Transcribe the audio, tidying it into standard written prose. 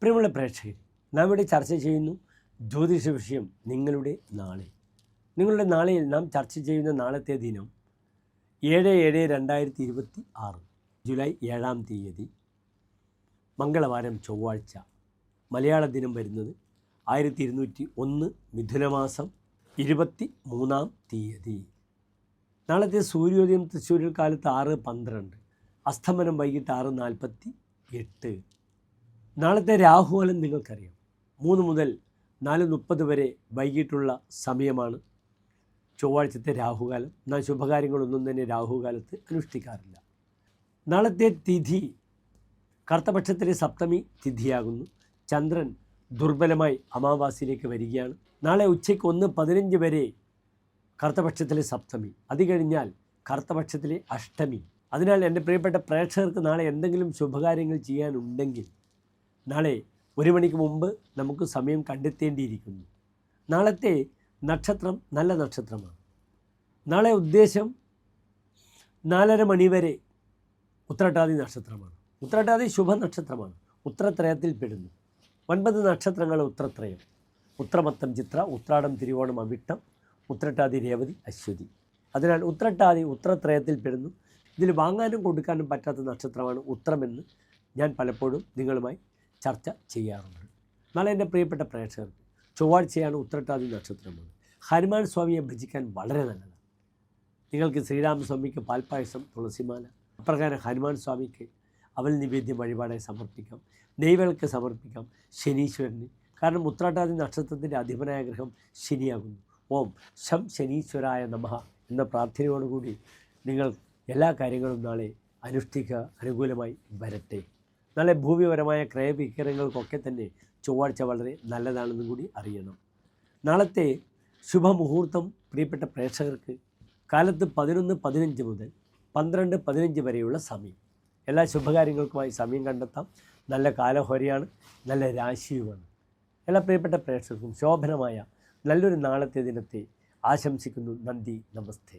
പ്രിയമുള്ള പ്രേക്ഷകർ, നാം ഇവിടെ ചർച്ച ചെയ്യുന്നു ജ്യോതിഷ വിഷയം നിങ്ങളുടെ നാളെ. നിങ്ങളുടെ നാളെയിൽ നാം ചർച്ച ചെയ്യുന്ന നാളത്തെ ദിനം 7/7/2026 ജൂലൈ 7-ാം തീയതി മംഗളവാരം ചൊവ്വാഴ്ച. മലയാള ദിനം വരുന്നത് 1201 മിഥുനമാസം 23-ാം തീയതി. നാളത്തെ സൂര്യോദയം തൃശ്ശൂരിൽ കാലത്ത് 6:12, അസ്തമനം വൈകിട്ട് 6:48. നാളത്തെ രാഹുകാലം നിങ്ങൾക്കറിയാം. 3 മുതൽ 4:30 വരെ വൈകിട്ടുള്ള സമയമാണ് ചൊവ്വാഴ്ചത്തെ രാഹുകാലം. എന്നാൽ ശുഭകാര്യങ്ങളൊന്നും തന്നെ രാഹുകാലത്ത് അനുഷ്ഠിക്കാറില്ല. നാളത്തെ തിഥി കറുത്തപക്ഷത്തിലെ സപ്തമി തിഥിയാകുന്നു. ചന്ദ്രൻ ദുർബലമായി അമാവാസിയിലേക്ക് വരികയാണ്. നാളെ ഉച്ചയ്ക്ക് 1:15 വരെ കറുത്തപക്ഷത്തിലെ സപ്തമി, അത് കഴിഞ്ഞാൽ കറുത്തപക്ഷത്തിലെ അഷ്ടമി. അതിനാൽ എൻ്റെ പ്രിയപ്പെട്ട പ്രേക്ഷകർക്ക് നാളെ എന്തെങ്കിലും ശുഭകാര്യങ്ങൾ ചെയ്യാനുണ്ടെങ്കിൽ നാളെ 1 മണിക്ക് മുമ്പ് നമുക്ക് സമയം കണ്ടെത്തേണ്ടിയിരിക്കുന്നു. നാളത്തെ നക്ഷത്രം നല്ല നക്ഷത്രമാണ്. നാളെ ഉദ്ദേശം 4:30 മണി വരെ ഉത്രട്ടാതി നക്ഷത്രമാണ്. ഉത്രട്ടാതി ശുഭനക്ഷത്രമാണ്. ഉത്രത്രയത്തിൽ പെടുന്നു. 9 നക്ഷത്രങ്ങൾ ഉത്രത്രയം: ഉത്രമത്തം ചിത്ര, ഉത്രാടം തിരുവോണം അവിട്ടം, ഉത്രട്ടാതി രേവതി അശ്വതി. അതിനാൽ ഉത്രട്ടാതി ഉത്രത്രയത്തിൽ പെടുന്നു. ഇതിൽ വാങ്ങാനും കൊടുക്കാനും പറ്റാത്ത നക്ഷത്രമാണ് ഉത്രമെന്ന് ഞാൻ പലപ്പോഴും നിങ്ങളുമായി ചർച്ച ചെയ്യാറുണ്ട്. നാളെ എൻ്റെ പ്രിയപ്പെട്ട പ്രേക്ഷകർക്ക് ചൊവ്വാഴ്ചയാണ്, ഉത്രട്ടാതി നക്ഷത്രമാണ്. ഹനുമാൻ സ്വാമിയെ ഭജിക്കാൻ വളരെ നല്ലതാണ്. നിങ്ങൾക്ക് ശ്രീരാമസ്വാമിക്ക് പാൽപ്പായസം, തുളസിമാല, അപ്രകാരം ഹനുമാൻ സ്വാമിക്ക് അവൽ നിവേദ്യം വഴിപാടായി സമർപ്പിക്കാം. നെയ്വിളക്ക് സമർപ്പിക്കാം ശനീശ്വരന്. കാരണം ഉത്രട്ടാതി നക്ഷത്രത്തിൻ്റെ അധിപനായ ഗ്രഹം ശനിയാകുന്നു. ഓം ശം ശനീശ്വരായ നമഃ എന്ന പ്രാർത്ഥനയോടുകൂടി നിങ്ങൾ എല്ലാ കാര്യങ്ങളും നാളെ അനുഷ്ഠിക്കുക. അനുകൂലമായി വരട്ടെ. നാളെ ഭൂമിപരമായ ക്രയവിക്രയങ്ങൾക്കൊക്കെ തന്നെ ചൊവ്വാഴ്ച വളരെ നല്ലതാണെന്നും കൂടി അറിയണം. നാളത്തെ ശുഭമുഹൂർത്തം പ്രിയപ്പെട്ട പ്രേക്ഷകർക്ക് കാലത്ത് 11:15 മുതൽ 12:15 വരെയുള്ള സമയം. എല്ലാ ശുഭകാര്യങ്ങൾക്കുമായി സമയം കണ്ടെത്താം. നല്ല കാലഹോരയാണ്, നല്ല രാശിയുമാണ്. എല്ലാ പ്രിയപ്പെട്ട പ്രേക്ഷകർക്കും ശോഭനമായ നല്ലൊരു നാളത്തെ ദിനത്തെ ആശംസിക്കുന്നു. നന്ദി, നമസ്തേ.